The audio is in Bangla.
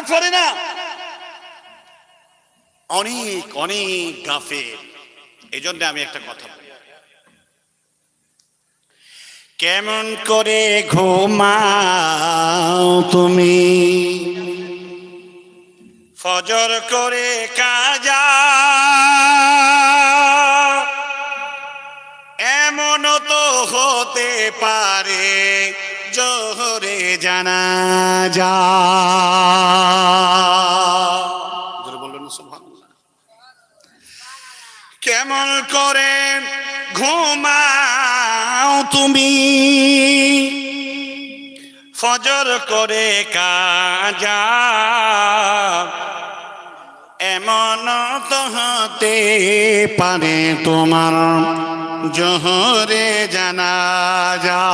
নামাজ পড়ে না, অনেক অনেক গাফেল। এই জন্য আমি একটা কথা বলি, কেমন করে ঘুমাও তুমি, ফজর করে কাজা, এমন তো হতে পারে জোহরে জানাজা। জোরে বলবেন না সুবহানাল্লাহ। কেমন করে ঘুমাও তুমি, ফজর করে কাজা, এমন তো হতে পারে তোমার জোহরে জানাজা।